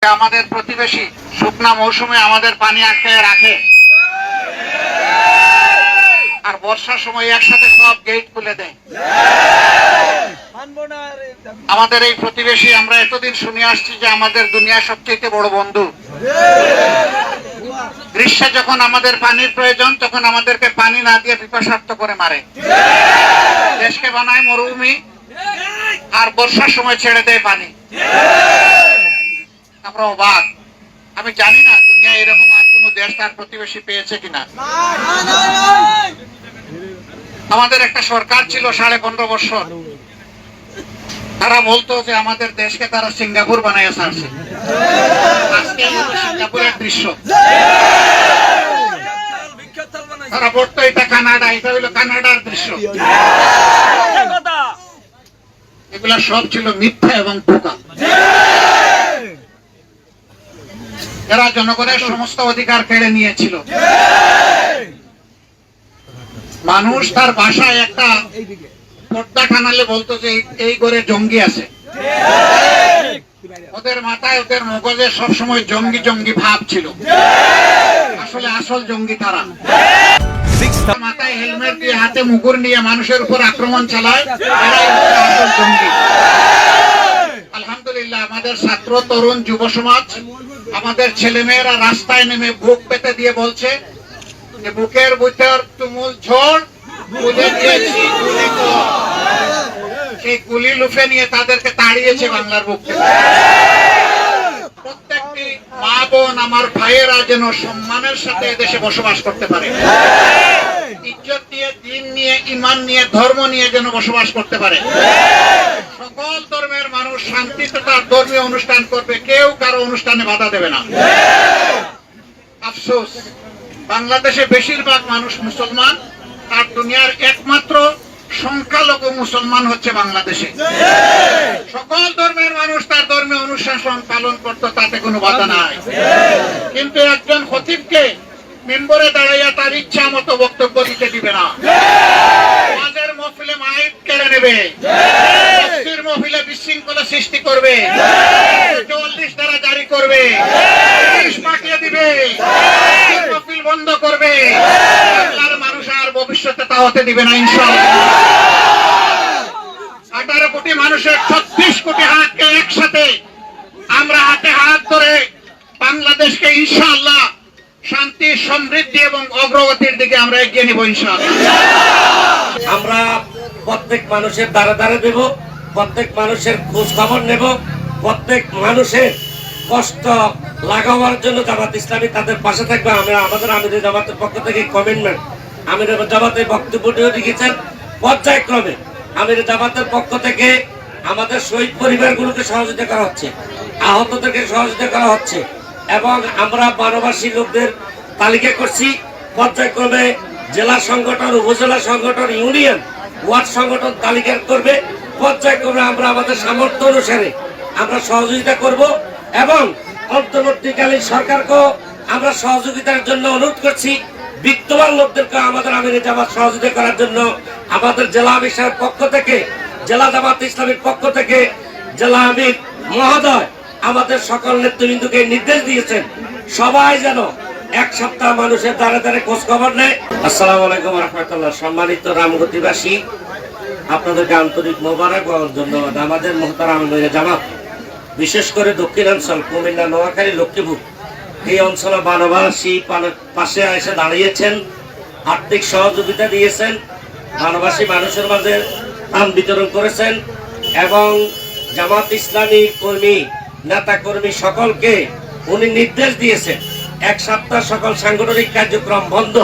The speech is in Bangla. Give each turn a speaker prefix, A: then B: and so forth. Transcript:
A: আমাদের প্রতিবেশী শুকনা মৌসুমে আমাদের পানি আটকায় রাখে, আর বর্ষার সময় একসাথে সব গেট খুলে দেয়। আমাদের এই প্রতিবেশী, আমরা এতদিন শুনে আসছি যে আমাদের দুনিয়ার সবচেয়ে বড় বন্ধু। গ্রীষ্মে যখন আমাদের পানির প্রয়োজন, তখন আমাদেরকে পানি না দিয়ে পিপাসার্ত করে মারে। দেশকে বানায় মরুভূমি, আর বর্ষার সময় ছেড়ে দেয় পানি। আমরা অবাক। আমি জানি না দুনিয়া এরকম আর কোন দেশ তার প্রতিবেশী পেয়েছে কিনা। আমাদের একটা সরকার ছিল 15.5 বছর। তারা বলতো যে আমাদের দেশকে তারা সিঙ্গাপুর বানাইয়া ছাড়ছে। আজকে সিঙ্গাপুরের দৃশ্য। তারা বলতো এটা কানাডা, এটা হইলো কানাডার দৃশ্য। এগুলা সব ছিল মিথ্যা এবং পোকা। এরা জনগণের সমস্ত অধিকার কেড়ে নিয়েছিল। মানুষ তার বাসায় একটা পর্দা টানালে বলতো যে এই ঘরে জঙ্গি আছে। ওদের মাথায়, ওদের মগজে সবসময় জঙ্গি জঙ্গি ভাব ছিল। আসলে আসল জঙ্গি তারা। মাথায় হেলমেট দিয়ে, হাতে মুগুর নিয়ে মানুষের উপর আক্রমণ চালায়, এরাই আসল জঙ্গি। আলহামদুলিল্লাহ, আমাদের ছাত্র, তরুণ, যুব সমাজ, আমাদের ছেলেমেয়েরা রাস্তায় নেমে বুক পেতে দিয়ে বলছে যে বুকের ভিতর তুমুল ঝড়, গুলি দিয়েছি গুলি কর। সেই গুলি লুফে নিয়ে তাদেরকে তাড়িয়েছে বাংলার বুক থেকে। প্রত্যেকটি মা বোন, আমার ভাইয়েরা যেন সম্মানের সাথে এদেশে বসবাস করতে পারে, ইজ্জত নিয়ে, দিন নিয়ে, ঈমান নিয়ে, ধর্ম নিয়ে যেন বসবাস করতে পারে। সকল ধর্মের মানুষ শান্তিতে তার ধর্মীয় অনুষ্ঠান করবে, কেউ কারো অনুষ্ঠানে বাধা দেবে না। আফসোস, বাংলাদেশে বেশিরভাগ মানুষ মুসলমান, আর দুনিয়ার একমাত্র সংখ্যালঘু মুসলমান হচ্ছে বাংলাদেশে। সকল ধর্মের মানুষ তার ধর্মীয় অনুষ্ঠান পালন করত, তাতে কোনো বাধা নাই। কিন্তু একজন খতিবকে মেম্বরে দাঁড়াইয়া তার ইচ্ছা মতো বক্তব্য দিতে দিবে না। আমাদের মহফিলে মাইক কেড়ে নেবে, তাফসীর মহফিলে বিশৃঙ্খলা সৃষ্টি করবে, 44 ধারা জারি করবে, পুলিশ পাঠিয়ে দিবে, মহফিল বন্ধ করবে। বাংলার মানুষ আর ভবিষ্যতে তা হতে দিবে না ইনশাআল্লাহ। 18 কোটি মানুষের 36 কোটি হাতকে একসাথে আমরা হাতে হাত ধরে বাংলাদেশকে ইনশাআল্লাহ শান্তি, সমৃদ্ধি এবং অগ্রগতির দিকে আমরা এগিয়ে নিব ইনশাআল্লাহ।
B: আমরা প্রত্যেক মানুষের দ্বারে দ্বারে দেব, প্রত্যেক মানুষের খোঁজ খবর নেব, প্রত্যেক মানুষের কষ্ট লাগাবার জন্য জামাত ইসলামী তাদের পাশে থাকবে। আমাদের আমিরে জামাতের পক্ষ থেকে কমিটমেন্ট, আমিরে জামাতের বক্তব্যটিও লিখেছেন পর্যায়ক্রমে। আমিরে জামাতের পক্ষ থেকে আমাদের শহীদ পরিবারগুলোকে সহযোগিতা করা হচ্ছে, আহতদেরকে সহযোগিতা করা হচ্ছে, এবং আমরা বানবাসী লোকদের তালিকা করছি। পর্যায়ক্রমে জেলা সংগঠন, উপজেলা সংগঠন, ইউনিয়ন, ওয়ার্ড সংগঠন তালিকা করবে। পর্যায়ক্রমে আমরা আমাদের সামর্থ্য অনুসারে আমরা সহযোগিতা করব, এবং অন্তর্বর্তীকালীন সরকারকেও আমরা সহযোগিতার জন্য অনুরোধ করছি। বিত্তবান লোকদেরকে আমাদের আমিরে জামাত সহযোগিতা করার জন্য আমাদের জেলা আমির সাহেবের পক্ষ থেকে, জেলা জামাত ইসলামীর পক্ষ থেকে জেলা আমির মহোদয় আমাদের সকল নেতৃবৃন্দকে নির্দেশ দিয়েছেন সবাই যেন এক সপ্তাহ মানুষের দ্বারে দ্বারে খোঁজ খবর নেয়। আসসালামু আলাইকুম রহমতুল্লাহ। সম্মানিত রামগতিবাসী, আপনাদেরকে আন্তরিক মোবারক ও ধন্যবাদ। আমাদের মোহতারাম আমিরে জামাত, বিশেষ করে দক্ষিণাঞ্চল, কুমিল্লা, নোয়াখালী, লক্ষ্মীপুর, এই অঞ্চলে বানবাসী পাশে এসে দাঁড়িয়েছেন, আর্থিক সহযোগিতা দিয়েছেন, বানবাসী মানুষের মাঝে ত্রাণ বিতরণ করেছেন, এবং জামাত ইসলামী কর্মী, নেতা কর্মী সকলকে উনি নির্দেশ দিয়েছেন 1 সপ্তাহ সকল সাংগঠনিক কার্যক্রম বন্ধ।